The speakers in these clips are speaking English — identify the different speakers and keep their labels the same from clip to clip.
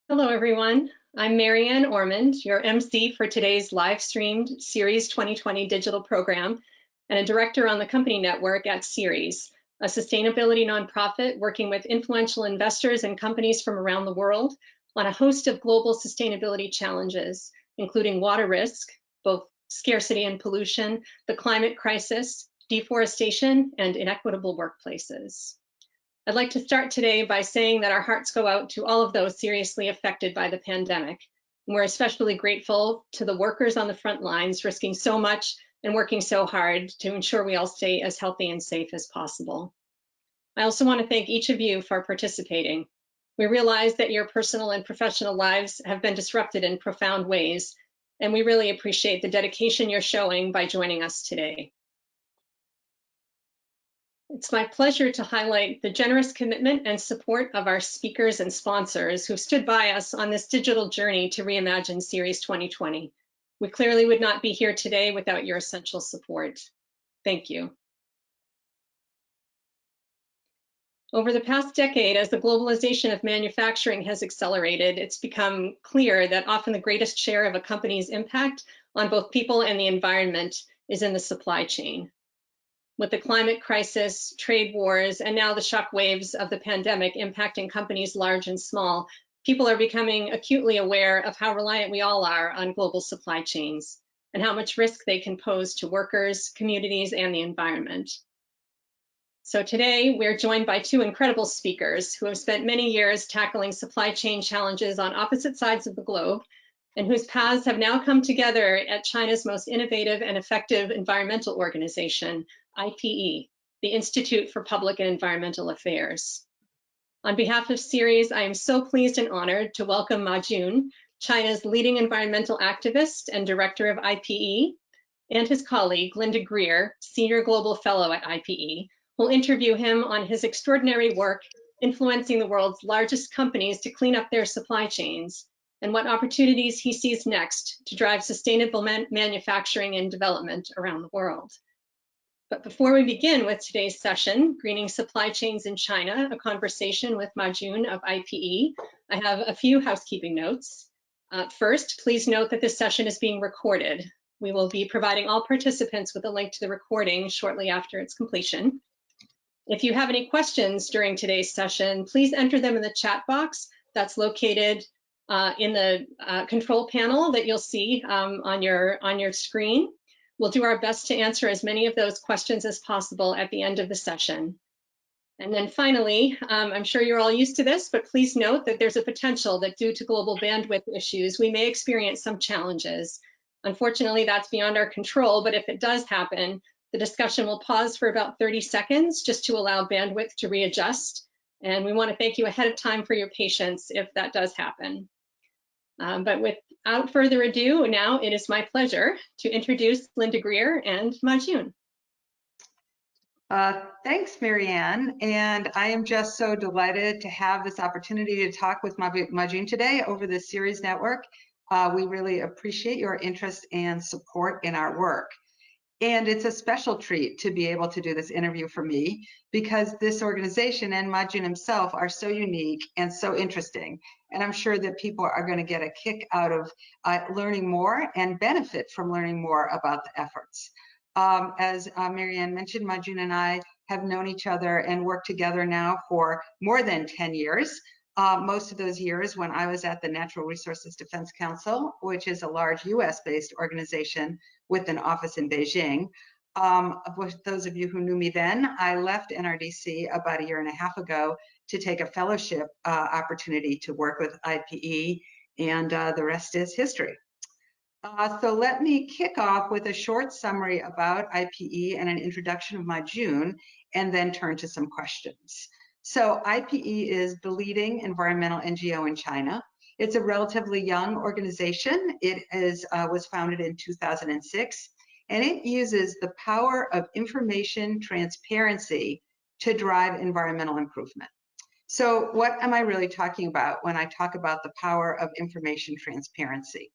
Speaker 1: Hello, everyone. I'm Marianne Ormond, your MC for today's live-streamed Series 2020 digital program and a director on the company network at Series, a sustainability nonprofit working with influential investors and companies from around the world on a host of global sustainability challenges, including water risk, both scarcity and pollution, the climate crisis, deforestation, and inequitable workplaces. I'd like to start today by saying that our hearts go out to all of those seriously affected by the pandemic. And we're especially grateful to the workers on the front lines risking so much and working so hard to ensure we all stay as healthy and safe as possible. I also want to thank each of you for participating. We realize that your personal and professional lives have been disrupted in profound ways, and we really appreciate the dedication you're showing by joining us today. It's my pleasure to highlight the generous commitment and support of our speakers and sponsors who stood by us on this digital journey to reimagine Series 2020. We clearly would not be here today without your essential support. Thank you. Over the past decade, as the globalization of manufacturing has accelerated, it's become clear that often the greatest share of a company's impact on both people and the environment is in the supply chain. With the climate crisis, trade wars, and now the shock waves of the pandemic impacting companies large and small, people are becoming acutely aware of how reliant we all are on global supply chains and how much risk they can pose to workers, communities, and the environment. So today, we're joined by two incredible speakers who have spent many years tackling supply chain challenges on opposite sides of the globe and whose paths have now come together at China's most innovative and effective environmental organization, IPE, the Institute for Public and Environmental Affairs. On behalf of Series, I am so pleased and honored to welcome Ma Jun, China's leading environmental activist and director of IPE, and his colleague, Linda Greer, Senior Global Fellow at IPE, who'll interview him on his extraordinary work influencing the world's largest companies to clean up their supply chains and what opportunities he sees next to drive sustainable manufacturing and development around the world. But before we begin with today's session, Greening Supply Chains in China, a conversation with Ma Jun of IPE, I have a few housekeeping notes. First, please note that this session is being recorded. We will be providing all participants with a link to the recording shortly after its completion. If you have any questions during today's session, please enter them in the chat box that's located in the control panel that you'll see on your screen. We'll do our best to answer as many of those questions as possible at the end of the session. And then finally, I'm sure you're all used to this, but please note that there's a potential that due to global bandwidth issues, we may experience some challenges. Unfortunately, that's beyond our control, but if it does happen, the discussion will pause for about 30 seconds just to allow bandwidth to readjust. And we want to thank you ahead of time for your patience if that does happen. But without further ado, now it is my pleasure to introduce Linda Greer and Ma Jun.
Speaker 2: Thanks, Marianne. And I am just so delighted to have this opportunity to talk with Ma Jun today over the Series network. We really appreciate your interest and support in our work. And it's a special treat to be able to do this interview for me because this organization and Ma Jun himself are so unique and so interesting. And I'm sure that people are going to get a kick out of learning more and benefit from learning more about the efforts. As Marianne mentioned, Ma Jun and I have known each other and worked together now for more than 10 years. Most of those years when I was at the Natural Resources Defense Council, which is a large US-based organization with an office in Beijing. For those of you who knew me then, I left NRDC about 1.5 years ago to take a fellowship opportunity to work with IPE, and the rest is history. So let me kick off with a short summary about IPE and an introduction of Ma Jun, and then turn to some questions. So IPE is the leading environmental NGO in China. It's a relatively young organization. It was founded in 2006, and it uses the power of information transparency to drive environmental improvement. So what am I really talking about when I talk about the power of information transparency?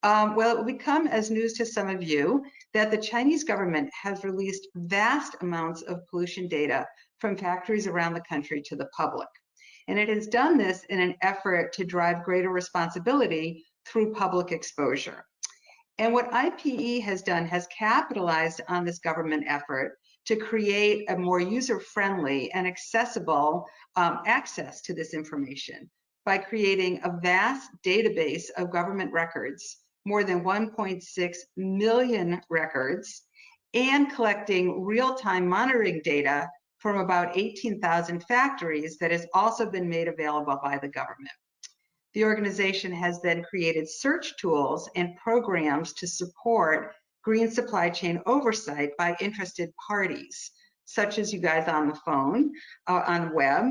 Speaker 2: Well, it will become as news to some of you that the Chinese government has released vast amounts of pollution data from factories around the country to the public. And it has done this in an effort to drive greater responsibility through public exposure. And what IPE has done has capitalized on this government effort to create a more user-friendly and accessible access to this information by creating a vast database of government records, more than 1.6 million records, and collecting real-time monitoring data from about 18,000 factories that has also been made available by the government. The organization has then created search tools and programs to support green supply chain oversight by interested parties, such as you guys on the phone, on the web.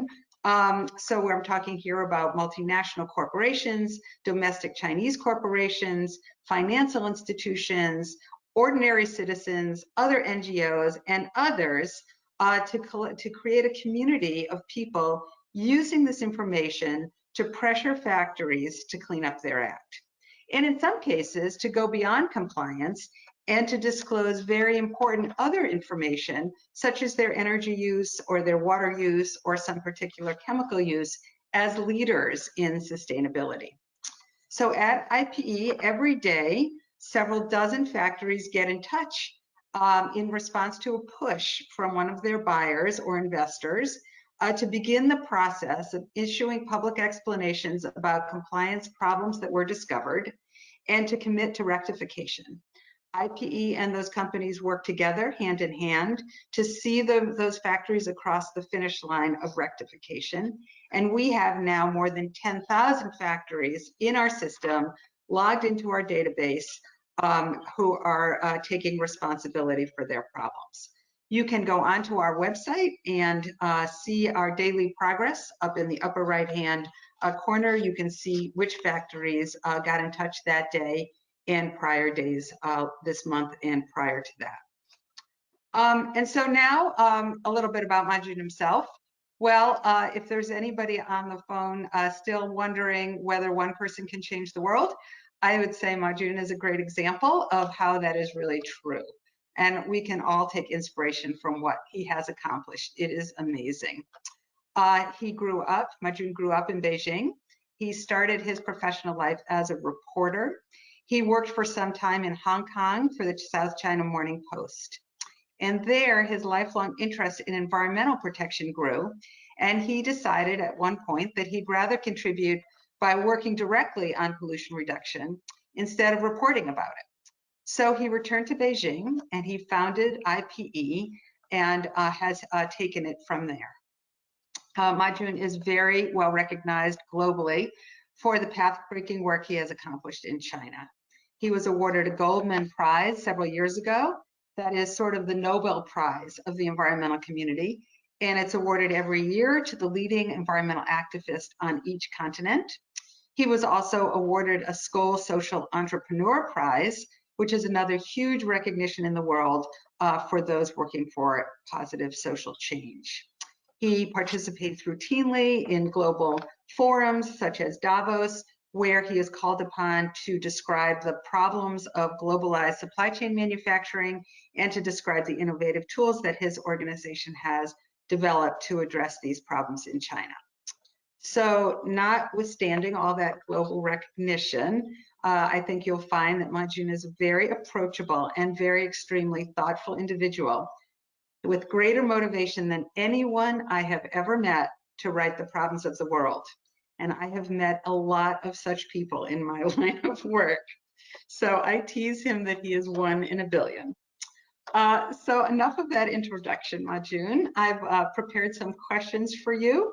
Speaker 2: So I'm talking here about multinational corporations, domestic Chinese corporations, financial institutions, ordinary citizens, other NGOs, and others to create a community of people using this information to pressure factories to clean up their act. And in some cases, to go beyond compliance and to disclose very important other information, such as their energy use or their water use or some particular chemical use as leaders in sustainability. So at IPE, every day, several dozen factories get in touch in response to a push from one of their buyers or investors to begin the process of issuing public explanations about compliance problems that were discovered and to commit to rectification. IPE and those companies work together hand in hand to see those factories across the finish line of rectification. And we have now more than 10,000 factories in our system logged into our database who are taking responsibility for their problems. You can go onto our website and see our daily progress up in the upper right-hand corner. You can see which factories got in touch that day and prior days this month and prior to that. And so now a little bit about Ma Jun himself. Well, if there's anybody on the phone still wondering whether one person can change the world, I would say Ma Jun is a great example of how that is really true. And we can all take inspiration from what he has accomplished. It is amazing. Ma Jun grew up in Beijing. He started his professional life as a reporter. He worked for some time in Hong Kong for the South China Morning Post. And there, his lifelong interest in environmental protection grew. And he decided at one point that he'd rather contribute by working directly on pollution reduction instead of reporting about it. So he returned to Beijing and he founded IPE and has taken it from there. Ma Jun is very well recognized globally for the path-breaking work he has accomplished in China. He was awarded a Goldman Prize several years ago. That is sort of the Nobel Prize of the environmental community, and it's awarded every year to the leading environmental activist on each continent. He was also awarded a Skoll Social Entrepreneur Prize, which is another huge recognition in the world for those working for positive social change. He participates routinely in global forums such as Davos, where he is called upon to describe the problems of globalized supply chain manufacturing and to describe the innovative tools that his organization has developed to address these problems in China. So notwithstanding all that global recognition, I think you'll find that Ma Jun is a very approachable and very extremely thoughtful individual with greater motivation than anyone I have ever met to right the problems of the world. And I have met a lot of such people in my line of work. So I tease him that he is 1 in a billion. So enough of that introduction, Ma Jun. I've prepared some questions for you,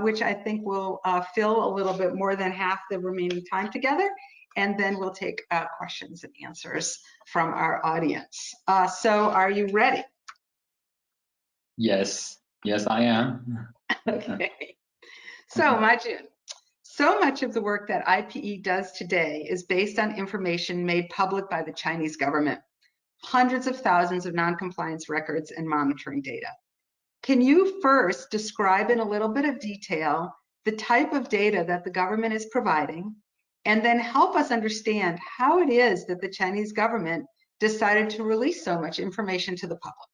Speaker 2: which I think will fill a little bit more than half the remaining time together. And then we'll take questions and answers from our audience. So are you ready?
Speaker 3: Yes, I am.
Speaker 2: Okay. So Ma Jun, so much of the work that IPE does today is based on information made public by the Chinese government. Hundreds of thousands of non-compliance records and monitoring data. Can you first describe in a little bit of detail the type of data that the government is providing, and then help us understand how it is that the Chinese government decided to release so much information to the public?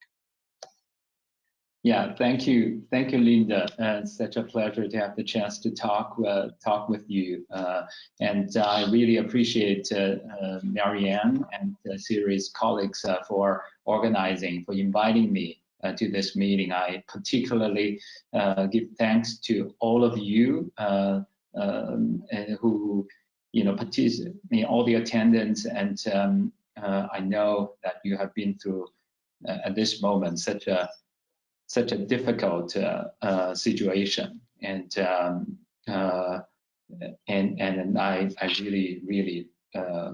Speaker 3: Yeah, thank you, Linda. It's such a pleasure to have the chance to talk with you, and I really appreciate Marianne and the series colleagues for organizing, for inviting me to this meeting. I particularly give thanks to all of you who, participate, all the attendants, and I know that you have been through at this moment such a difficult situation, and I really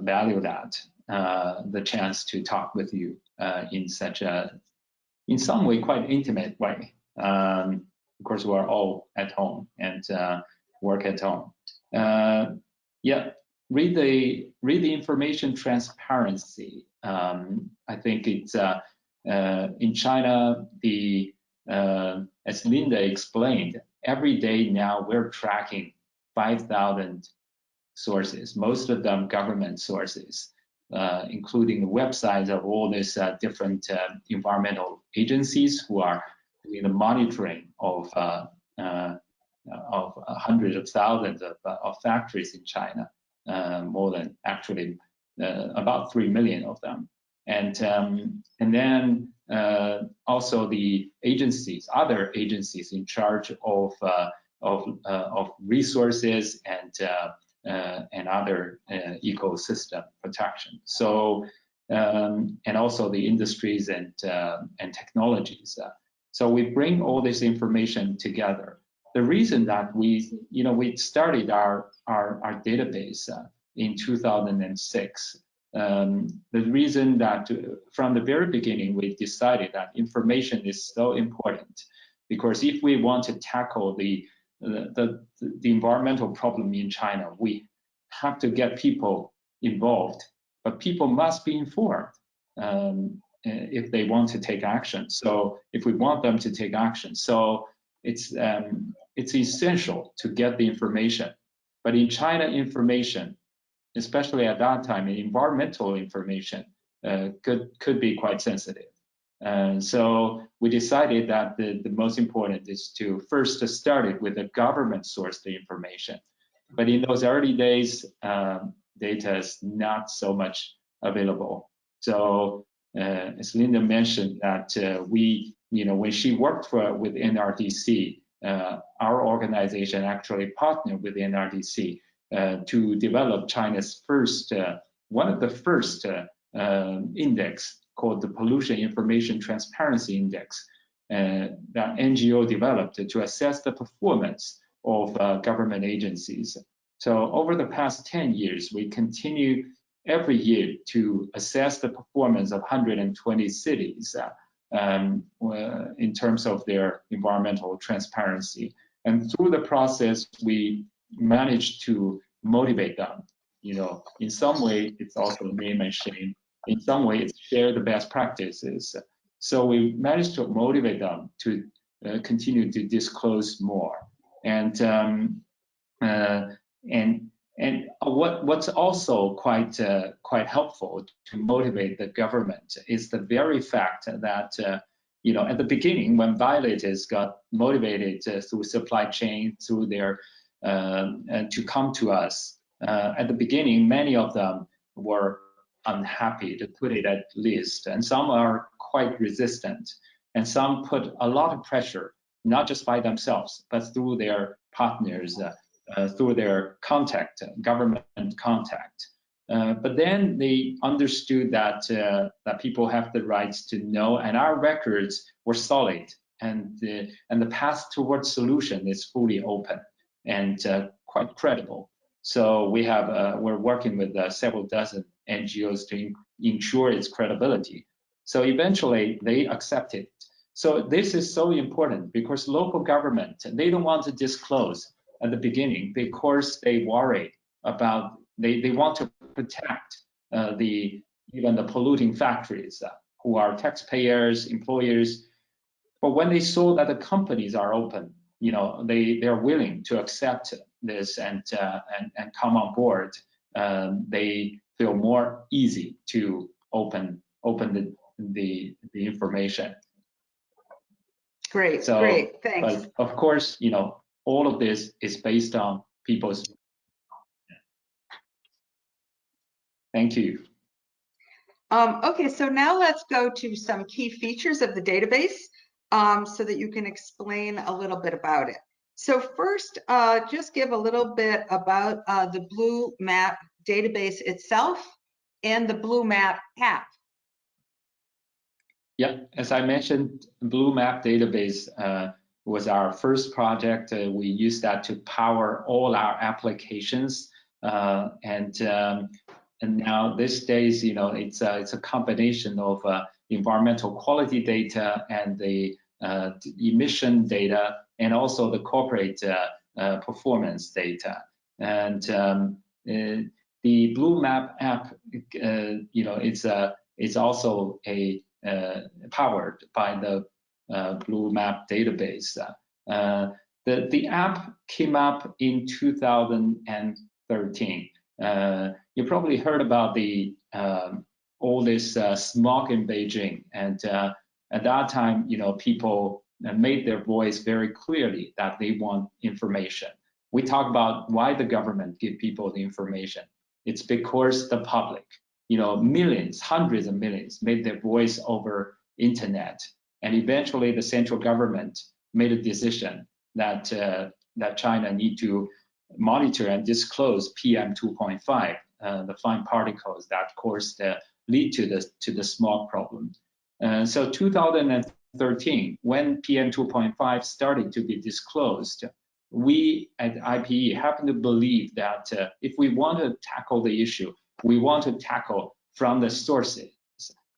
Speaker 3: value that the chance to talk with you in some way quite intimate way. Of course, we're all at home and work at home. Yeah, read the information transparency. I think it's in China, as Linda explained, every day now we're tracking 5,000 sources, most of them government sources, including the websites of all these different environmental agencies who are doing the monitoring of hundreds of thousands of factories in China, more than actually about 3 million of them. And then also the agencies, other agencies in charge of resources and other ecosystem protection. So and also the industries and technologies. So we bring all this information together. The reason that we started our database in 2006. The reason that from the very beginning we decided that information is so important, because if we want to tackle the environmental problem in China, we have to get people involved, but people must be informed if they want to take action. So if we want them to take action, so it's essential to get the information. But in China, information, especially at that time, environmental information could be quite sensitive. So we decided that the most important is to first start it with the government sourced information. But in those early days, data is not so much available. So as Linda mentioned, that when she worked with NRDC, our organization actually partnered with NRDC to develop China's first, one of the first index called the Pollution Information Transparency Index that NGO developed to assess the performance of government agencies. So over the past 10 years, we continue every year to assess the performance of 120 cities in terms of their environmental transparency. And through the process, we managed to motivate them. In some way, it's also name and shame. In some way, it's share the best practices. So we managed to motivate them to continue to disclose more. And what's also quite helpful to motivate the government is the very fact that at the beginning, when violators got motivated through supply chain, through their to come to us, at the beginning, many of them were unhappy, to put it at least, and some are quite resistant, and some put a lot of pressure, not just by themselves, but through their partners, through their contact, government contact. But then they understood that people have the rights to know, and our records were solid, and the path towards solution is fully open and quite credible. So we're working with several dozen NGOs to ensure its credibility. So eventually they accept it. So this is so important because local government, they don't want to disclose at the beginning because they worry about, they want to protect even the polluting factories who are taxpayers, employers. But when they saw that the companies are open, they're willing to accept this and come on board, they feel more easy to open the information.
Speaker 2: Great,
Speaker 3: So,
Speaker 2: great, thanks.
Speaker 3: but of course, all of this is based on people's. Thank you.
Speaker 2: Okay, so now let's go to some key features of the database so that you can explain a little bit about it. So first, just give a little bit about the BlueMap database itself and the BlueMap app.
Speaker 3: Yeah, as I mentioned, BlueMap database was our first project. We used that to power all our applications, and now these days, it's a combination of environmental quality data and the emission data, and also the corporate performance data. And the BlueMap app, it's also powered by the BlueMap database. The app came up in 2013. You probably heard about all this smog in Beijing, and at that time, people made their voice very clearly that they want information. We talk about why the government give people the information. It's because the public, millions, hundreds of millions, made their voice over internet, and eventually the central government made a decision that China need to monitor and disclose PM 2.5, the fine particles that lead to the smog problem. So 2013, when PM 2.5 started to be disclosed, we at IPE happen to believe that if we want to tackle the issue, we want to tackle from the sources.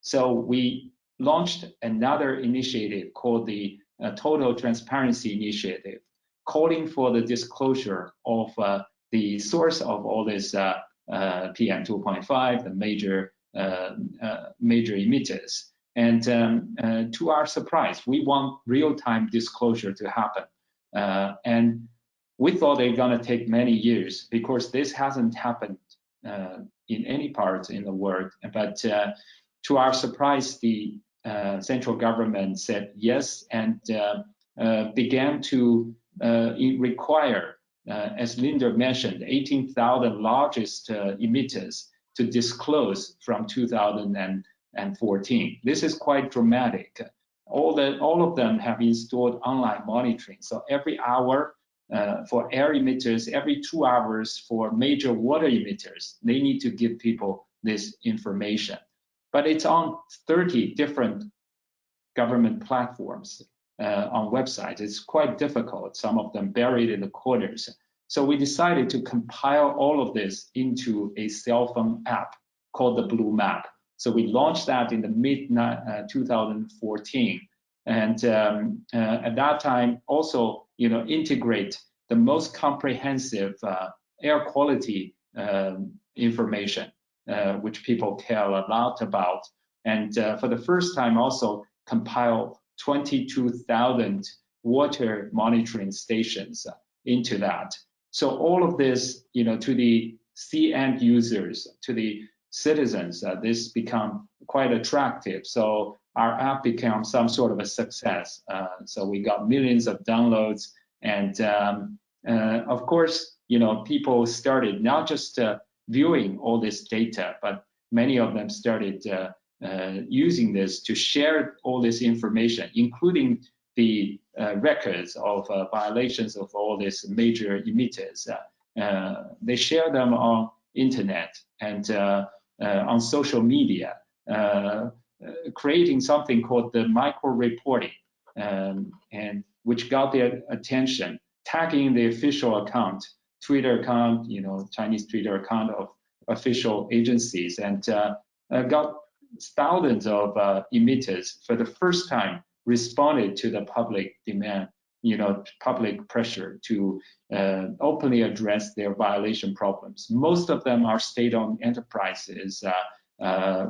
Speaker 3: So we launched another initiative called the Total Transparency Initiative, calling for the disclosure of the source of all this PM 2.5, the major emitters. And to our surprise, we want real-time disclosure to happen. And we thought they're going to take many years because this hasn't happened in any part in the world. But to our surprise, the central government said yes and began to require, as Linda mentioned, 18,000 largest emitters to disclose from 2014. This is quite dramatic. All of them have installed online monitoring. So every hour for air emitters, every 2 hours for major water emitters, they need to give people this information. But it's on 30 different government platforms on websites. It's quite difficult, some of them buried in the corners. So we decided to compile all of this into a cell phone app called the BlueMap. So we launched that in the mid-2014. And at that time, also, integrate the most comprehensive air quality information, which people care a lot about. And for the first time, also compile 22,000 water monitoring stations into that. So all of this, to the end users, to the citizens, this become quite attractive. So our app became some sort of a success. So we got millions of downloads, and of course, people started not just viewing all this data, but many of them started using this to share all this information, including the records of violations of all these major emitters. They share them on internet and on social media, creating something called the micro-reporting, and which got their attention, tagging the official account, Twitter account, Chinese Twitter account of official agencies, and got thousands of emitters for the first time responded to the public demand, public pressure to openly address their violation problems. Most of them are state-owned enterprises,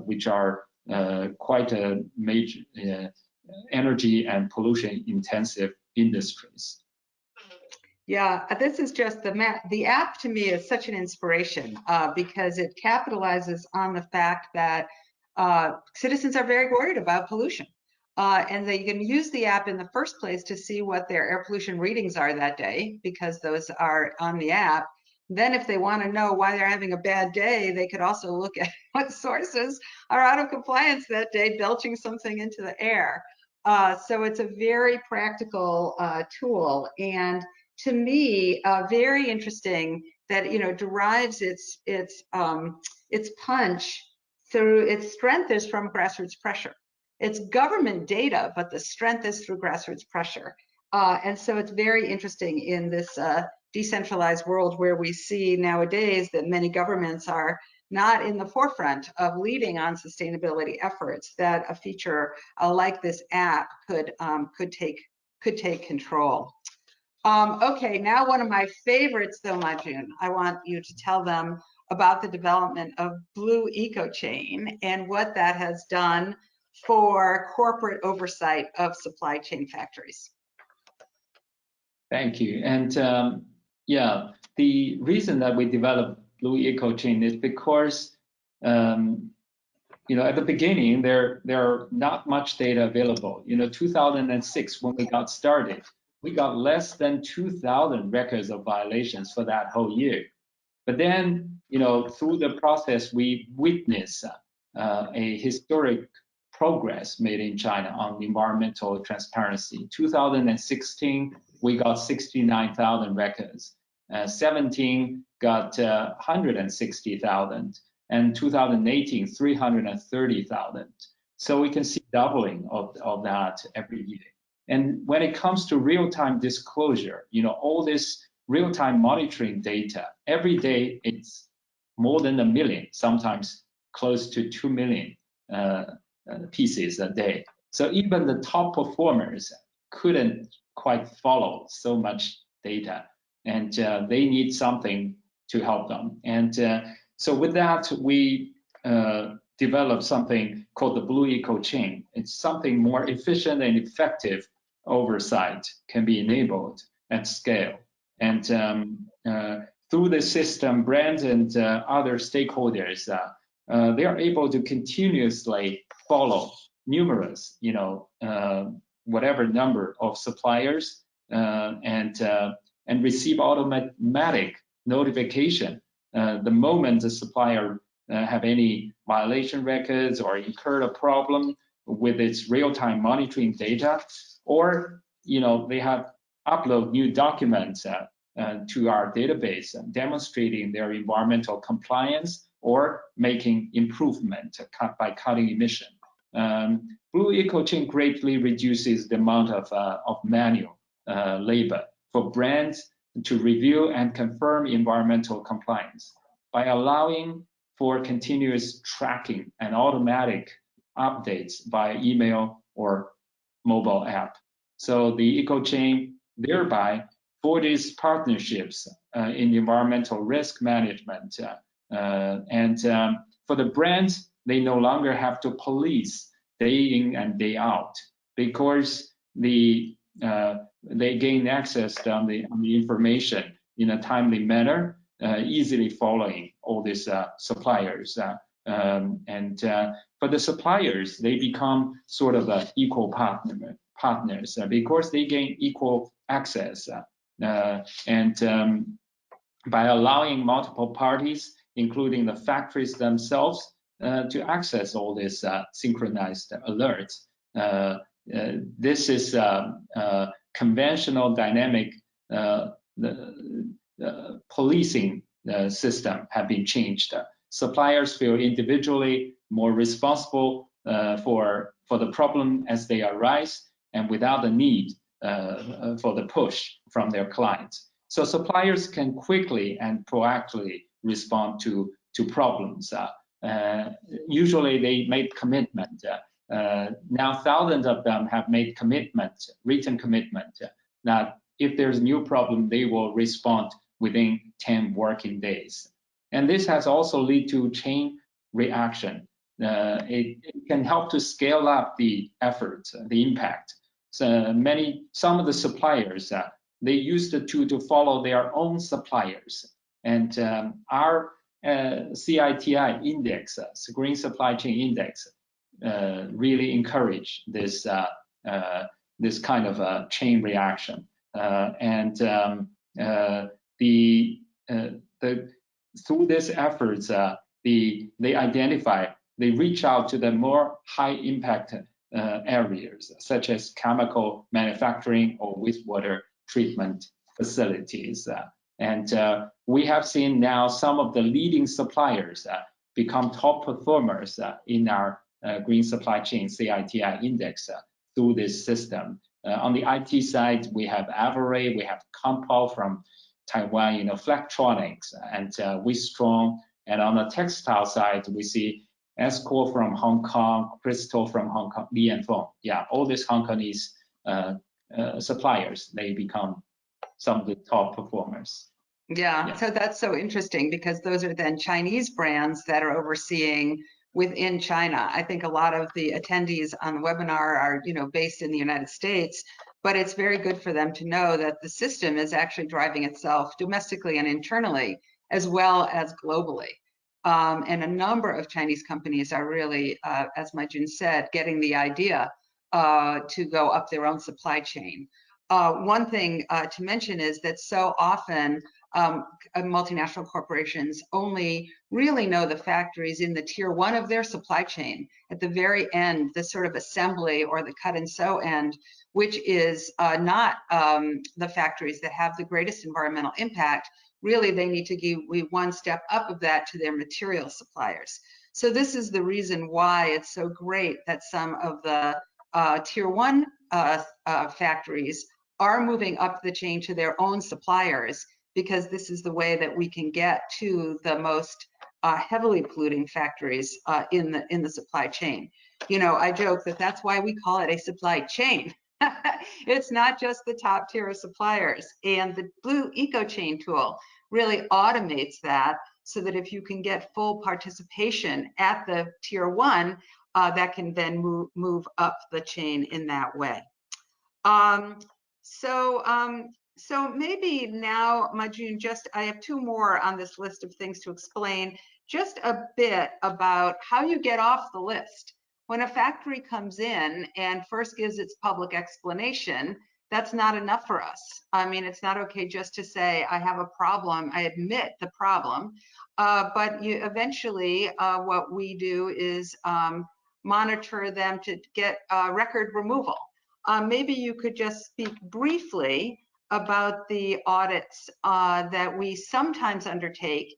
Speaker 3: which are quite a major energy and pollution intensive industries.
Speaker 2: Yeah, this is just the app to me is such an inspiration because it capitalizes on the fact that citizens are very worried about pollution. And they can use the app in the first place to see what their air pollution readings are that day, because those are on the app. Then if they want to know why they're having a bad day, they could also look at what sources are out of compliance that day, belching something into the air. So it's a very practical tool, and to me, very interesting that, you know, derives its punch through, its strength is from grassroots pressure. It's government data, but the strength is through grassroots pressure. And so it's very interesting in this decentralized world where we see nowadays that many governments are not in the forefront of leading on sustainability efforts, that a feature like this app could take control. Okay, now one of my favorites though, Ma Jun, I want you to tell them about the development of Blue EcoChain and what that has done for corporate oversight of supply chain factories.
Speaker 3: Thank you. And yeah, the reason that we developed Blue EcoChain is because you know, at the beginning there are not much data available. You know, 2006 when we got started, we got less than 2,000 records of violations for that whole year. But then, you know, through the process, we witnessed a historic progress made in China on environmental transparency. 2016, we got 69,000 records. 17 got 160,000, and 2018, 330,000. So we can see doubling of that every year. And when it comes to real-time disclosure, you know, all this real-time monitoring data, every day it's more than 1 million, sometimes close to 2 million pieces a day. So even the top performers couldn't quite follow so much data, and they need something to help them. And so with that, we developed something called the Blue EcoChain. It's something more efficient and effective oversight can be enabled at scale. And through the system, brands and other stakeholders, they are able to continuously follow numerous, you know, whatever number of suppliers, and receive automatic notification the moment the supplier have any violation records or incurred a problem with its real-time monitoring data, or, you know, they have upload new documents to our database demonstrating their environmental compliance or making improvement by cutting emission. Blue EcoChain greatly reduces the amount of manual labor for brands to review and confirm environmental compliance by allowing for continuous tracking and automatic updates via email or mobile app. So the EcoChain thereby forges partnerships in environmental risk management. For the brands, they no longer have to police day in and day out, because they gain access on the information in a timely manner, easily following all these suppliers. For the suppliers, they become sort of equal partners because they gain equal access. By allowing multiple parties, including the factories themselves, to access all these synchronized alerts. This is conventional dynamic policing system have been changed. Suppliers feel individually more responsible for the problem as they arise, and without the need for the push from their clients. So suppliers can quickly and proactively respond to problems. Usually they make commitment. Now thousands of them have made commitment, written commitment, that if there's a new problem, they will respond within 10 working days. And this has also led to chain reaction. It can help to scale up the effort, the impact. So some of the suppliers, they use the tool to follow their own suppliers. And our CITI index, Green Supply Chain Index, really encourage this this kind of a chain reaction. Through these efforts, they reach out to the more high impact areas, such as chemical manufacturing or wastewater treatment facilities. We have seen now some of the leading suppliers become top performers in our green supply chain CITI index through this system. On the IT side, we have Avery, we have Compal from Taiwan, Flextronics, and Wistron. And on the textile side, we see Escor from Hong Kong, Crystal from Hong Kong, Li and Feng. Yeah, all these Hong Kongese suppliers, they become some of the top performers.
Speaker 2: Yeah, so that's so interesting because those are then Chinese brands that are overseeing within China. I think a lot of the attendees on the webinar are, based in the United States, but it's very good for them to know that the system is actually driving itself domestically and internally, as well as globally. And a number of Chinese companies are really, as Ma Jun said, getting the idea to go up their own supply chain. One thing to mention is that so often multinational corporations only really know the factories in the tier 1 of their supply chain. At the very end, the sort of assembly or the cut and sew end, which is not the factories that have the greatest environmental impact. Really, they need to give one step up of that to their material suppliers. So this is the reason why it's so great that some of the tier 1 factories are moving up the chain to their own suppliers, because this is the way that we can get to the most heavily polluting factories in the supply chain. I joke that that's why we call it a supply chain. It's not just the top tier of suppliers, and the Blue Eco Chain tool really automates that, so that if you can get full participation at the tier 1, that can then move up the chain in that way. So maybe now, Ma Jun, I have 2 more on this list of things to explain, just a bit about how you get off the list. When a factory comes in and first gives its public explanation, that's not enough for us. I mean, it's not okay just to say, I have a problem, I admit the problem, but eventually what we do is monitor them to get record removal. Maybe you could just speak briefly about the audits that we sometimes undertake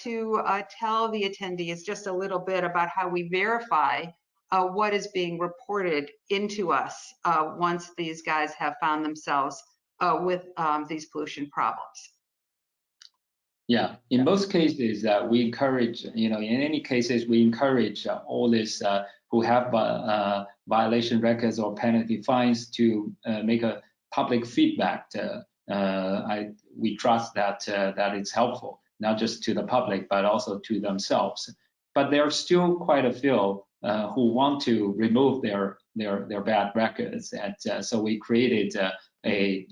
Speaker 2: to tell the attendees just a little bit about how we verify what is being reported into us once these guys have found themselves with these pollution problems.
Speaker 3: Yeah, in most cases, we encourage, in any cases, we encourage all this who have violation records or penalty fines to make a public feedback. We trust that that it's helpful, not just to the public, but also to themselves. But there are still quite a few who want to remove their bad records, and so we created a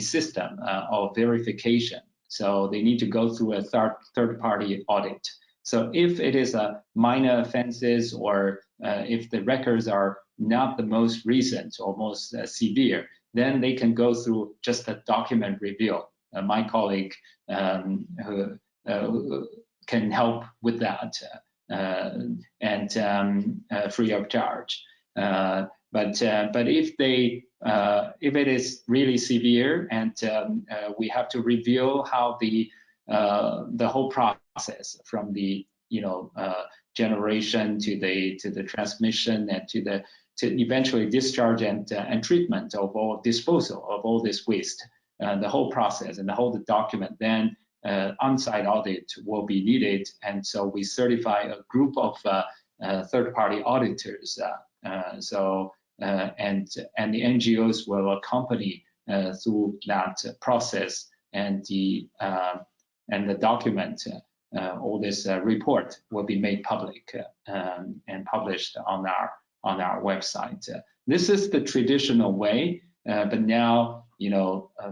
Speaker 3: system of verification. So they need to go through a third-party audit. So if it is a minor offenses, or if the records are not the most recent or most severe, then they can go through just a document review. My colleague who can help with that and free of charge. But if it is really severe, and we have to review how the whole process from the generation to the transmission and to eventually discharge and treatment of all disposal of all this waste, the whole process and the whole document, then on-site audit will be needed. And so we certify a group of third-party auditors. And the NGOs will accompany through that process, and the document, all this report will be made public and published on our website. This is the traditional way, but now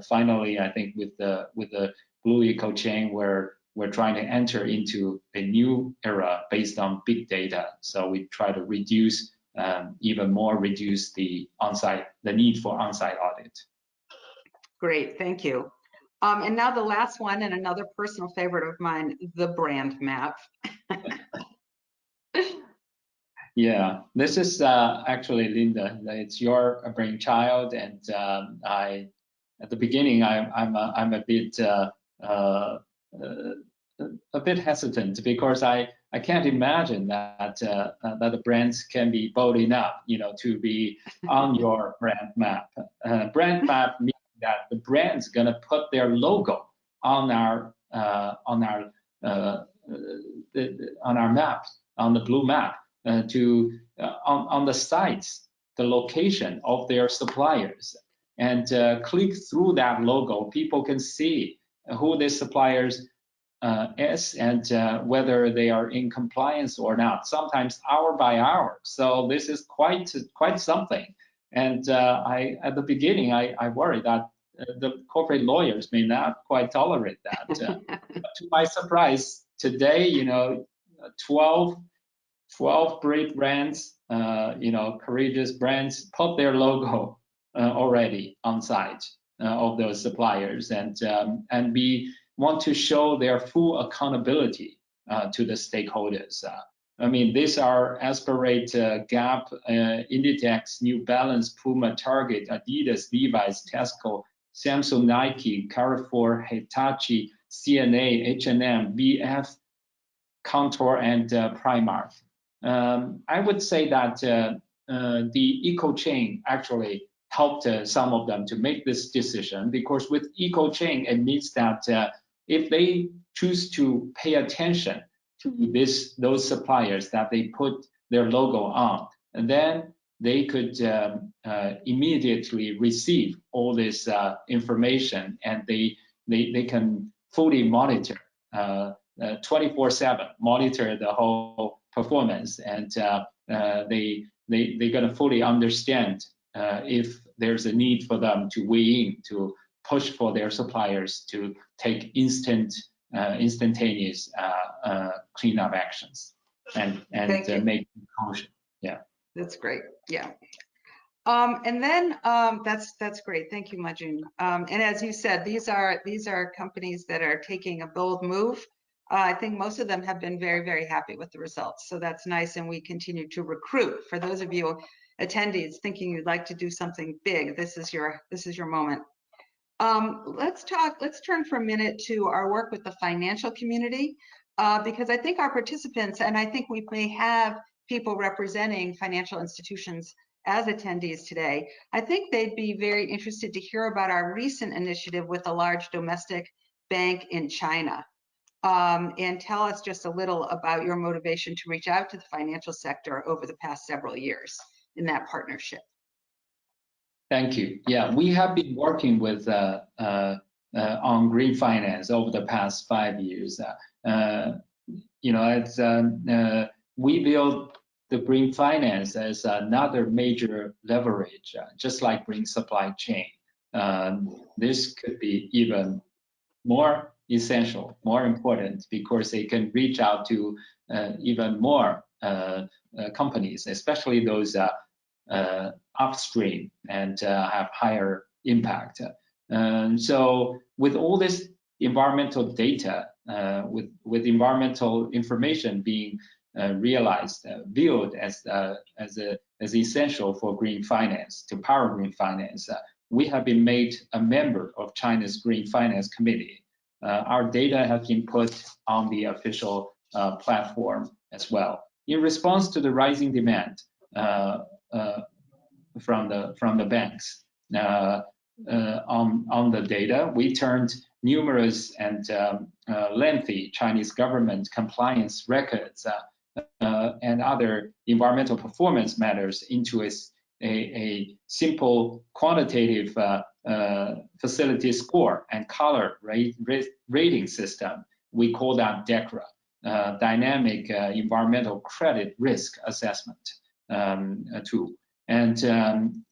Speaker 3: finally, I think with the Blue Eco Chain, we're we're trying to enter into a new era based on big data. So we try to reduce even more, reduce the need for on-site audit.
Speaker 2: Great, thank you. And now the last one, and another personal favorite of mine, the brand map.
Speaker 3: Yeah, this is actually, Linda, it's your brainchild, and at the beginning, I'm a bit hesitant because I can't imagine that that the brands can be bold enough, to be on your brand map. Brand map means that the brand's gonna put their logo on our map, on the BlueMap. On the sites, the location of their suppliers, and click through that logo. People can see who the suppliers is and whether they are in compliance or not. Sometimes hour by hour. So this is quite something. And at the beginning, I worried that the corporate lawyers may not quite tolerate that. To my surprise, today, 12 great brands, courageous brands put their logo already on site of those suppliers, and we want to show their full accountability to the stakeholders. I mean, these are Aspirate, Gap, Inditex, New Balance, Puma, Target, Adidas, Levi's, Tesco, Samsung, Nike, Carrefour, Hitachi, CNA, H&M, VF, Contour, and Primark. I would say that the eco chain actually helped some of them to make this decision, because with eco chain, it means that if they choose to pay attention to those suppliers that they put their logo on, and then they could immediately receive all this information, and they can fully monitor 24/7, monitor the whole performance, and they're going to fully understand if there's a need for them to weigh in, to push for their suppliers to take instantaneous cleanup actions and make caution. Yeah,
Speaker 2: that's great. Yeah. And then that's great. Thank you, Ma Jun. And as you said, these are companies that are taking a bold move. I think most of them have been very, very happy with the results. So that's nice. And we continue to recruit. For those of you attendees thinking you'd like to do something big, this is your moment. Let's turn for a minute to our work with the financial community, because I think our participants, and I think we may have people representing financial institutions as attendees today, I think they'd be very interested to hear about our recent initiative with a large domestic bank in China. And tell us just a little about your motivation to reach out to the financial sector over the past several years in that partnership.
Speaker 3: Thank you. Yeah, we have been working with on green finance over the past 5 years. We built the green finance as another major leverage, just like green supply chain. This could be even more essential, more important, because they can reach out to even more companies, especially those upstream, and have higher impact. So with all this environmental data, with environmental information being viewed as essential for green finance, to power green finance, we have been made a member of China's Green Finance Committee. Our data has been put on the official platform as well. In response to the rising demand from the banks on the data, we turned numerous and lengthy Chinese government compliance records and other environmental performance matters into a simple quantitative facility score and color rating system. We call that DECRA, Dynamic Environmental Credit Risk Assessment tool. And from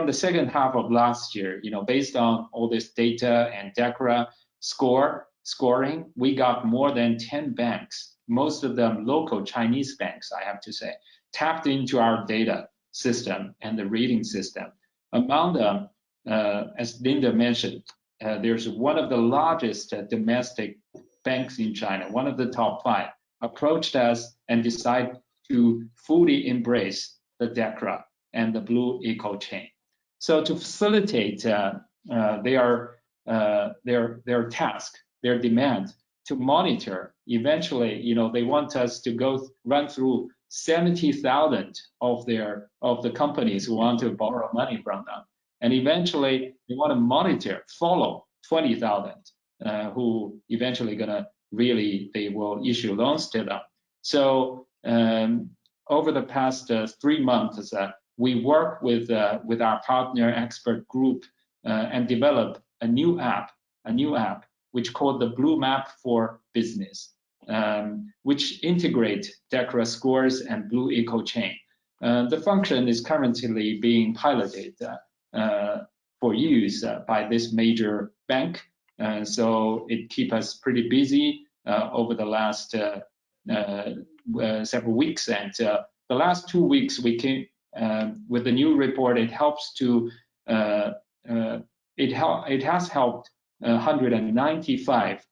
Speaker 3: the second half of last year, based on all this data and DECRA score, scoring, we got more than 10 banks, most of them local Chinese banks, I have to say, tapped into our data system and the rating system. Among them, as Linda mentioned, there's one of the largest domestic banks in China, one of the top 5, approached us and decided to fully embrace the DECRA and the Blue Eco Chain. So to facilitate their task, their demand to monitor, eventually, they want us to run through 70,000 of the companies who want to borrow money from them, and eventually they want to monitor, follow 20,000 who eventually they will issue loans to them. So over the past 3 months, we work with our partner expert group and develop a new app which called the BlueMap for Business, which integrate DECRA scores and Blue Eco Chain. The function is currently being piloted for use by this major bank, so it keeps us pretty busy over the last several weeks. And the last 2 weeks, we came with the new report. It helps to it has helped 195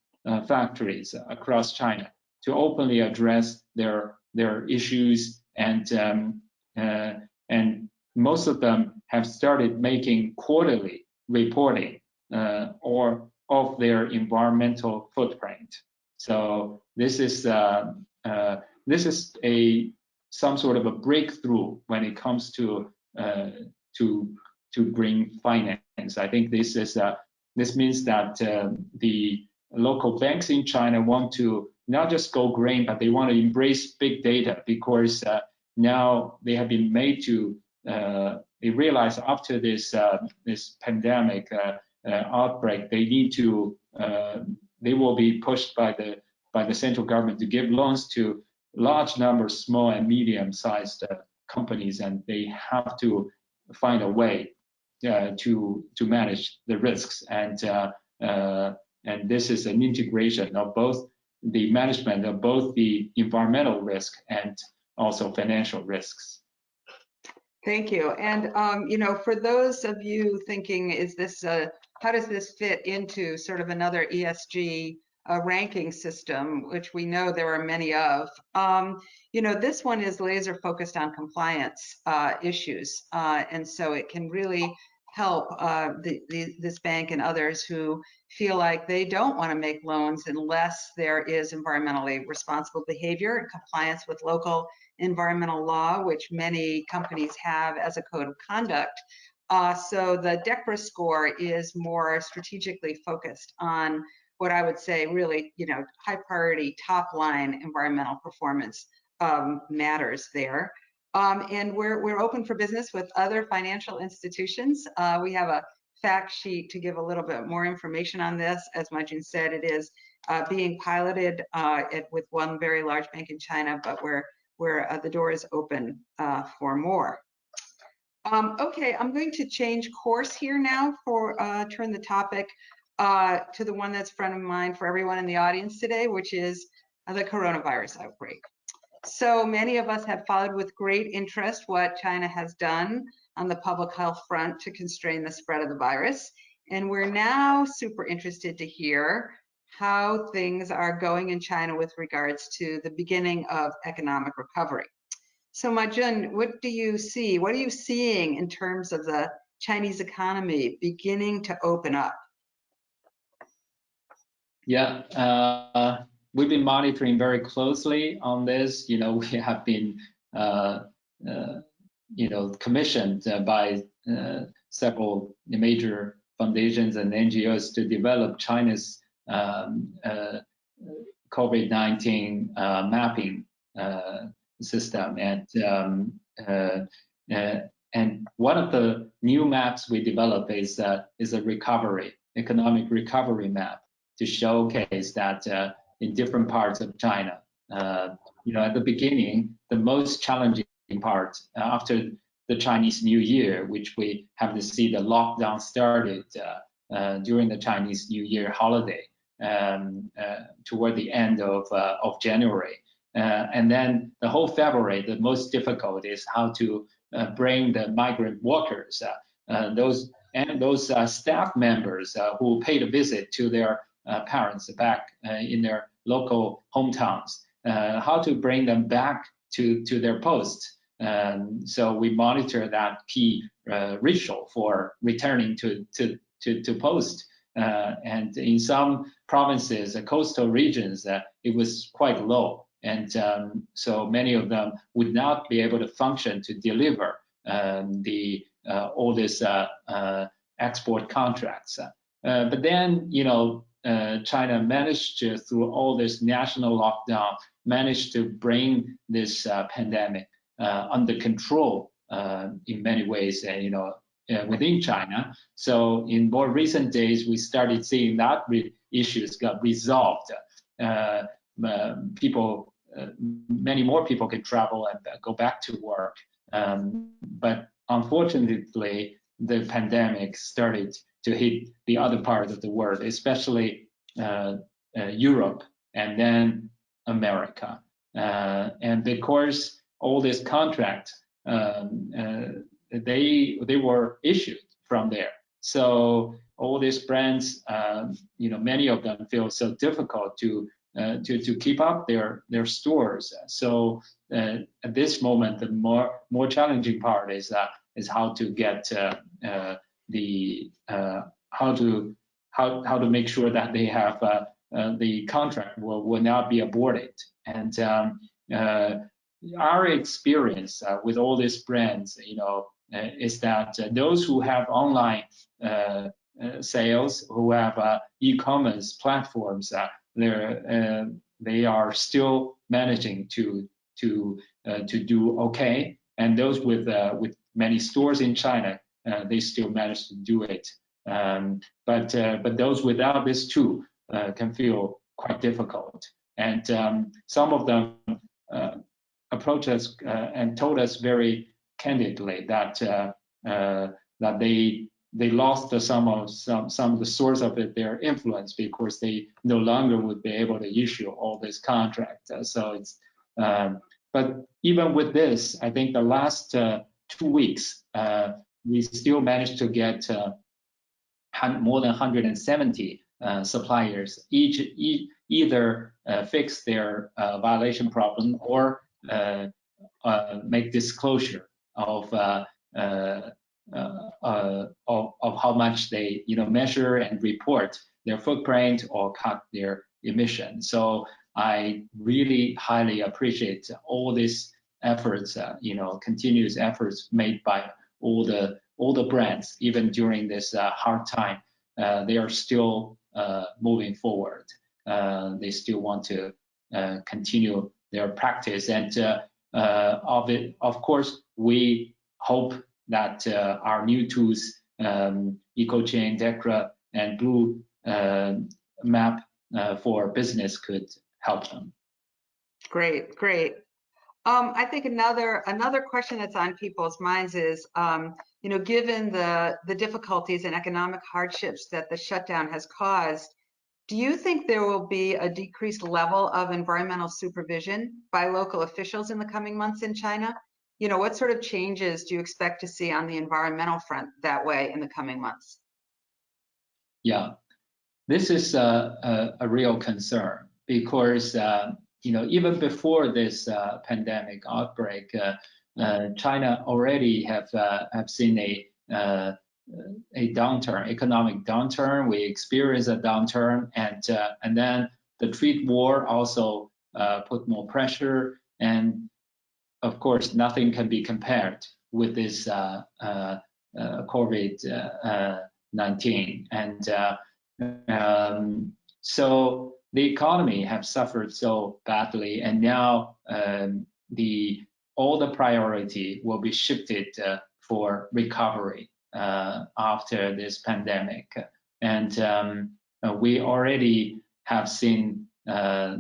Speaker 3: factories across China to openly address their issues, and most of them have started making quarterly reporting or of their environmental footprint. So this is some sort of a breakthrough when it comes to green finance. I think this means that the local banks in China want to not just go green, but they want to embrace big data, because now they have been made to they realize after this pandemic outbreak, they will be pushed by the central government to give loans to large numbers of small and medium-sized companies, and they have to find a way to manage the risks. And this is an integration of both the management of both the environmental risk and also financial risks.
Speaker 2: Thank you. And for those of you thinking, how does this fit into sort of another ESG ranking system, which we know there are many of? This one is laser focused on compliance issues, and so it can really help this bank and others who feel like they don't want to make loans unless there is environmentally responsible behavior and compliance with local environmental law, which many companies have as a code of conduct. So the DECRA score is more strategically focused on what I would say really, high priority top line environmental performance matters there. And we're open for business with other financial institutions. We have a fact sheet to give a little bit more information on this. As Ma Jun said, it is being piloted with one very large bank in China, but the door is open for more. Okay, I'm going to change course here now for turn the topic to the one that's front of mind for everyone in the audience today, which is the coronavirus outbreak. So many of us have followed with great interest what China has done on the public health front to constrain the spread of the virus. And we're now super interested to hear how things are going in China with regards to the beginning of economic recovery. So Ma Jun, what do you see? What are you seeing in terms of the Chinese economy beginning to open up?
Speaker 3: Yeah, we've been monitoring very closely on this. We have been, commissioned by several major foundations and NGOs to develop China's COVID-19 mapping system. And one of the new maps we developed is a economic recovery map, to showcase that in different parts of China, at the beginning, the most challenging part after the Chinese New Year, which we have to see the lockdown started during the Chinese New Year holiday. toward the end of January. And then the whole February, the most difficult is how to bring the migrant workers, those staff members who paid a visit to their parents back in their local hometowns, how to bring them back to their posts. So we monitor that key ritual for returning to post. And in some provinces, coastal regions, it was quite low. And so many of them would not be able to function to deliver all this export contracts. But then, China managed to, through all this national lockdown, managed to bring this pandemic under control in many ways, within China. So in more recent days, we started seeing that issues got resolved. Many more people can travel and go back to work. But unfortunately, the pandemic started to hit the other part of the world, especially Europe and then America. And because all these contracts, they were issued from there. So all these brands, many of them feel so difficult to keep up their stores. So at this moment, the more challenging part is how to get how to make sure that they have the contract will not be aborted. And our experience with all these brands, is that those who have online sales, who have e-commerce platforms, they are still managing to do okay, and those with many stores in China, they still manage to do it. But those without this tool can feel quite difficult. And some of them approached us and told us very candidly that they lost some of the source of their influence because they no longer would be able to issue all this contract. So it's but even with this, I think the last 2 weeks we still managed to get more than 170 suppliers each either fix their violation problem or make disclosure of how much they measure and report their footprint or cut their emissions. So I really highly appreciate all these efforts, continuous efforts made by all the brands, even during this hard time. They are still moving forward. They still want to continue their practice, and of course, we hope that our new tools, EcoChain, DECRA, and BlueMap for business could help them.
Speaker 2: Great. I think another question that's on people's minds is, given the difficulties and economic hardships that the shutdown has caused, do you think there will be a decreased level of environmental supervision by local officials in the coming months in China? What sort of changes do you expect to see on the environmental front that way in the coming months?
Speaker 3: Yeah, this is a real concern because even before this pandemic outbreak, China already have seen a downturn, economic downturn. We experienced a downturn, and then the trade war also put more pressure. And of course, nothing can be compared with this COVID-19. And so the economy have suffered so badly, and now all the priority will be shifted for recovery after this pandemic. And we already have seen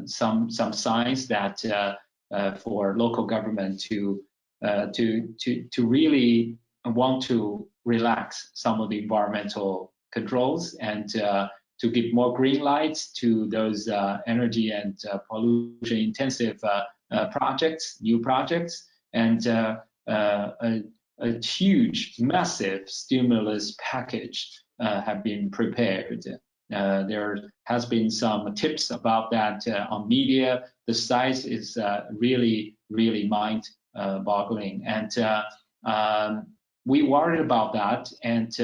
Speaker 3: some signs that for local government to really want to relax some of the environmental controls and to give more green lights to those energy and pollution intensive projects, new projects, and a huge, massive stimulus package have been prepared. There has been some tips about that on media. The size is really, really mind-boggling, and we worried about that, and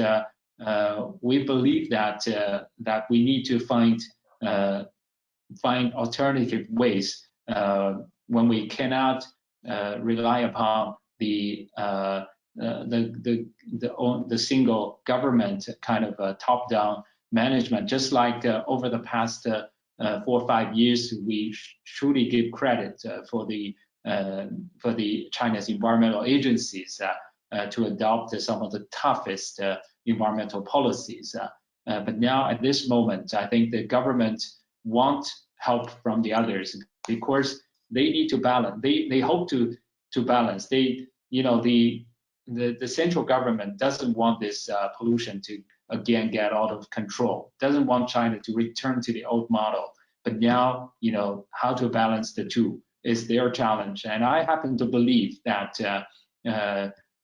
Speaker 3: we believe that that we need to find alternative ways when we cannot rely upon the single government kind of top-down management. Just like over the past 4 or 5 years, we truly give credit for the China's environmental agencies to adopt some of the toughest environmental policies. But now at this moment, I think the government wants help from the others, because they need to balance. They hope to balance. The central government doesn't want this pollution to again get out of control. Doesn't want China to return to the old model. But now, how to balance the two is their challenge. And I happen to believe that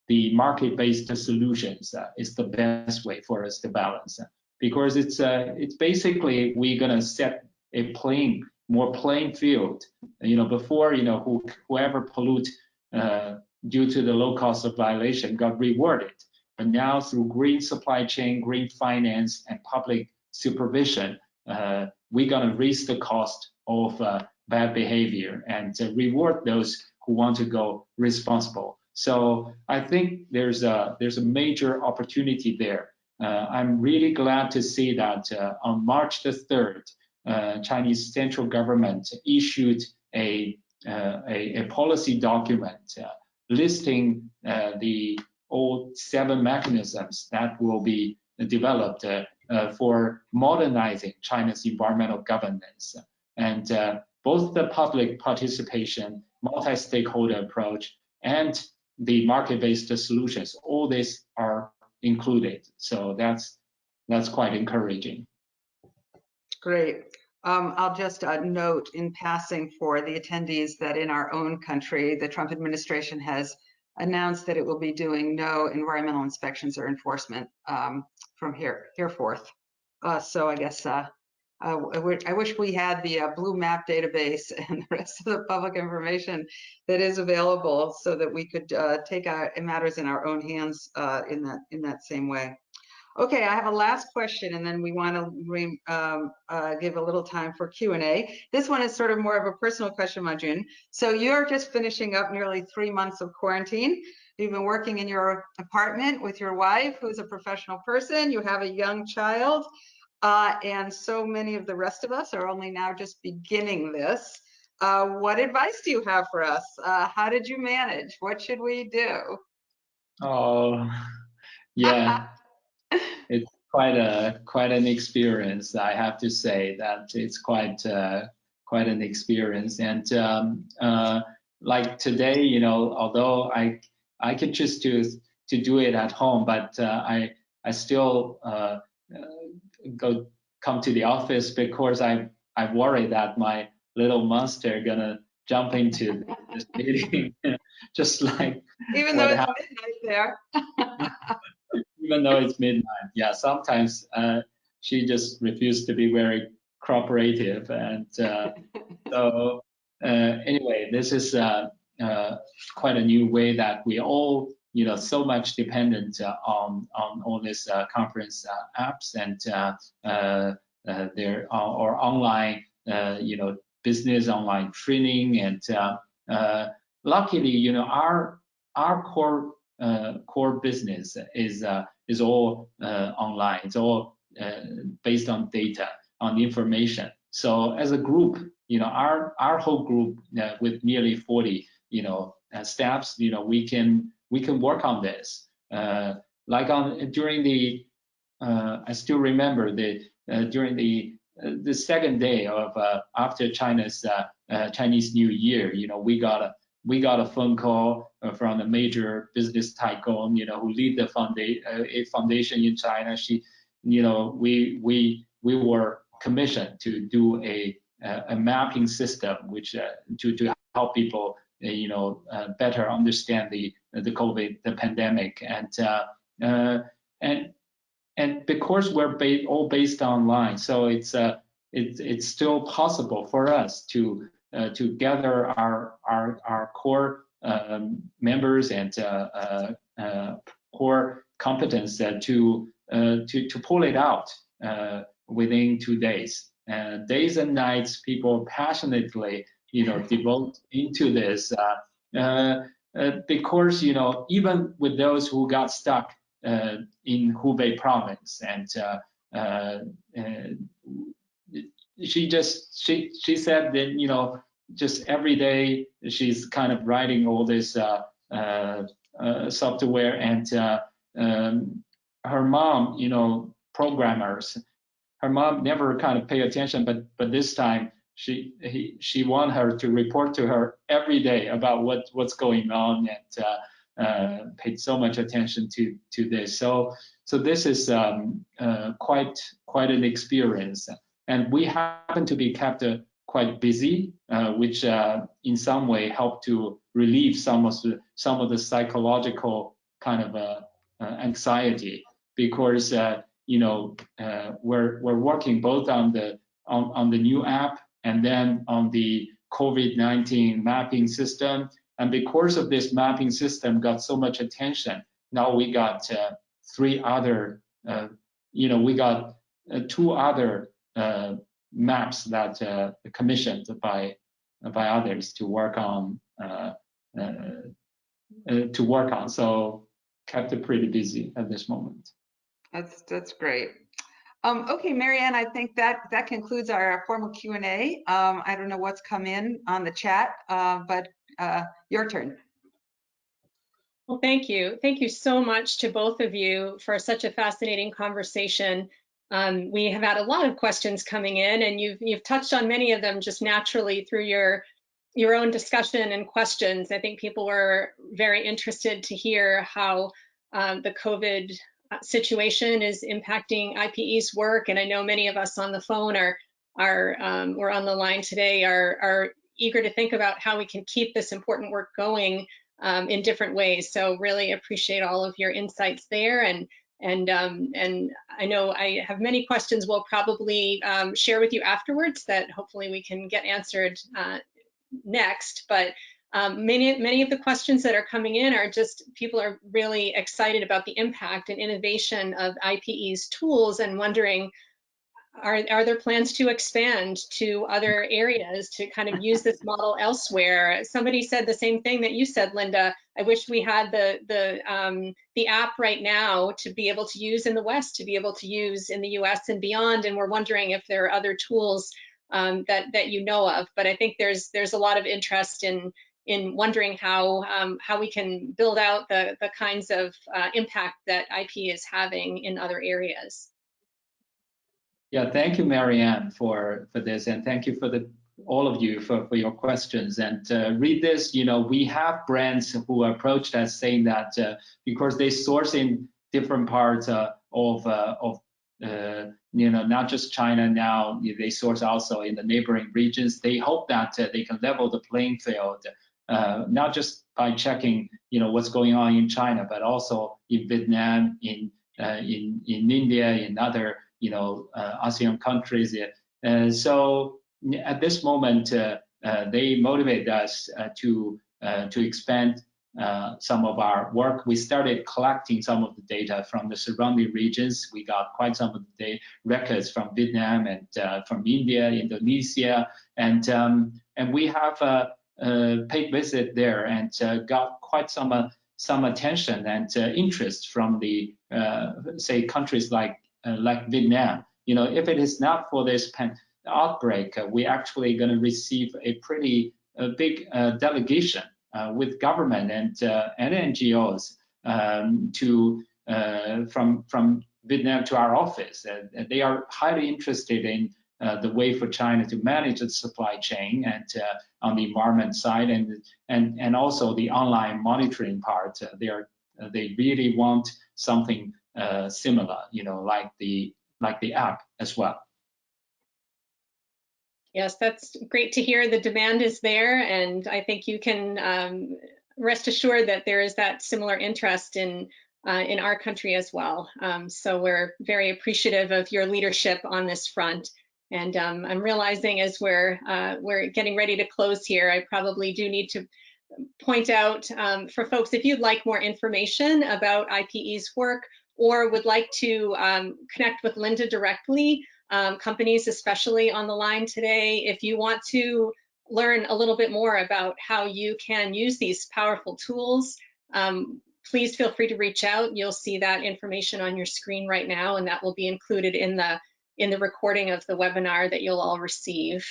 Speaker 3: the market-based solutions is the best way for us to balance, because it's basically we're gonna set a more playing field. Before, whoever pollute due to the low cost of violation got rewarded. But now through green supply chain, green finance, and public supervision, we're gonna raise the cost of bad behavior and reward those who want to go responsible. So I think there's a major opportunity there. I'm really glad to see that on March the 3rd, Chinese central government issued a policy document listing the all 7 mechanisms that will be developed for modernizing China's environmental governance. And both the public participation, multi-stakeholder approach, and the market-based solutions, all these are included. So that's quite encouraging.
Speaker 2: Great. I'll just note in passing for the attendees that in our own country, the Trump administration has announced that it will be doing no environmental inspections or enforcement from hereforth. So I guess I wish we had the BlueMap database and the rest of the public information that is available, so that we could take matters in our own hands in that same way. Okay, I have a last question, and then we want to give a little time for Q&A. This one is sort of more of a personal question, Ma Jun. So you're just finishing up nearly 3 months of quarantine. You've been working in your apartment with your wife, who's a professional person. You have a young child, and so many of the rest of us are only now just beginning this. What advice do you have for us? How did you manage? What should we do?
Speaker 3: Oh, yeah. It's quite an experience. I have to say that it's quite an experience. And like today, although I could choose to do it at home, but I still come to the office because I worry that my little monster gonna jump into this meeting, just like
Speaker 2: even though it's midnight there.
Speaker 3: Even though it's midnight, yeah, sometimes she just refused to be very cooperative, and so anyway, this is quite a new way that we all, so much dependent on all these conference apps, and there are online, business online training, and luckily, our core business is all online. It's all based on data, on information. So as a group, our whole group with nearly 40, staffs, we can work on this. Like during the, I still remember during the second day of after China's Chinese New Year, we got a phone call from a major business tycoon, who lead a foundation in China. We we were commissioned to do a mapping system, which to help people, better understand the COVID, the pandemic, and because we're all based online, so it's still possible for us to gather our core members and core competence to pull it out within 2 days. Days and nights, people passionately, devote into this because, even with those who got stuck in Hubei province, and she said that, just every day she's kind of writing all this software, and her mom, programmers, her mom never kind of pay attention, but this time she want her to report to her every day about what's going on, and paid so much attention to this. So this is quite an experience, and we happen to be kept quite busy, which in some way helped to relieve some of the psychological kind of anxiety, because we're working both on the new app and then on the COVID-19 mapping system. And because of this mapping system got so much attention, now we got three other, we got 2 other maps that commissioned by others to work on. So kept it pretty busy at this moment.
Speaker 2: That's great. Okay, Marianne, I think that concludes our formal Q&A. I don't know what's come in on the chat, but your turn.
Speaker 1: Well, thank you. Thank you so much to both of you for such a fascinating conversation. We have had a lot of questions coming in, and you've touched on many of them just naturally through your own discussion and questions. I think people were very interested to hear how the COVID situation is impacting IPE's work, and I know many of us on the phone or on the line today are eager to think about how we can keep this important work going in different ways. So really appreciate all of your insights there, and I know I have many questions we'll probably share with you afterwards that hopefully we can get answered next. But many of the questions that are coming in are just, people are really excited about the impact and innovation of IPE's tools, and wondering, are there plans to expand to other areas to kind of use this model elsewhere? Somebody said the same thing that you said, Linda. I wish we had the app right now to be able to use in the West, to be able to use in the US and beyond, and we're wondering if there are other tools that you know of. But I think there's a lot of interest in wondering how we can build out the kinds of impact that IPE is having in other areas.
Speaker 3: Yeah, thank you, Marianne, for this, and thank you for all of you for your questions. And read this, we have brands who approached us saying that because they source in different parts of not just China now, they source also in the neighboring regions. They hope that they can level the playing field, not just by checking, what's going on in China, but also in Vietnam, in India, in other ASEAN countries. So at this moment, they motivate us to expand some of our work. We started collecting some of the data from the surrounding regions. We got quite some of the records from Vietnam and from India, Indonesia, and we have paid visit there and got quite some attention and interest from the say countries like Vietnam. If it is not for this outbreak, we're actually going to receive a pretty big delegation with government and NGOs from Vietnam to our office. They are highly interested in the way for China to manage the supply chain and on the environment side, and also the online monitoring part. They really want something similar, like the app as well.
Speaker 1: Yes, that's great to hear. The demand is there, and I think you can rest assured that there is that similar interest in our country as well. So we're very appreciative of your leadership on this front. And I'm realizing as we're getting ready to close here, I probably do need to point out for folks, if you'd like more information about IPE's work or would like to connect with Linda directly, companies especially on the line today, if you want to learn a little bit more about how you can use these powerful tools, please feel free to reach out. You'll see that information on your screen right now, and that will be included in the recording of the webinar that you'll all receive.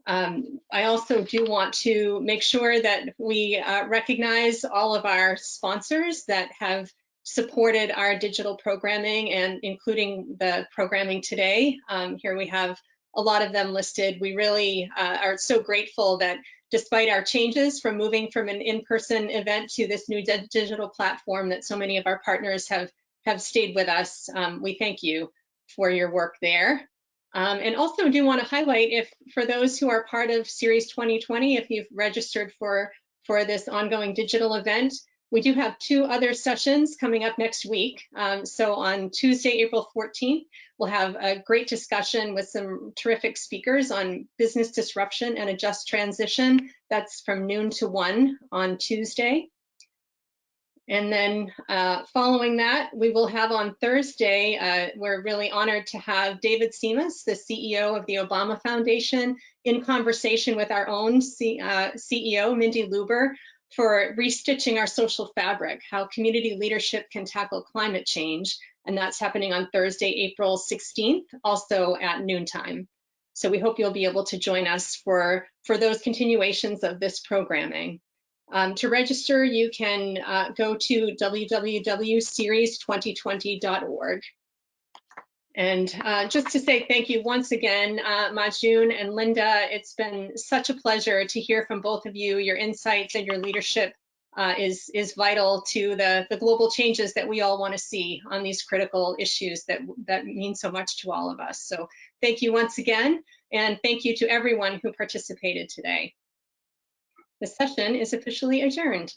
Speaker 1: I also do want to make sure that we recognize all of our sponsors that have supported our digital programming, and including the programming today. Here we have a lot of them listed. We really are so grateful that despite our changes from moving from an in-person event to this new digital platform, that so many of our partners have stayed with us. We thank you for your work there. And also do want to highlight, if for those who are part of Series 2020, if you've registered for this ongoing digital event, we do have 2 other sessions coming up next week. So on Tuesday, April 14th, we'll have a great discussion with some terrific speakers on business disruption and a just transition. That's from noon to 1 on Tuesday. And then following that, we will have on Thursday, we're really honored to have David Seamus, the CEO of the Obama Foundation, in conversation with our own CEO, Mindy Luber, for restitching our social fabric, how community leadership can tackle climate change. And that's happening on Thursday, April 16th, also at noontime. So we hope you'll be able to join us for those continuations of this programming. To register, you can go to www.series2020.org. And just to say thank you once again, Ma Jun and Linda, it's been such a pleasure to hear from both of you. Your insights and your leadership is vital to the global changes that we all want to see on these critical issues that mean so much to all of us. So thank you once again, and thank you to everyone who participated today. The session is officially adjourned.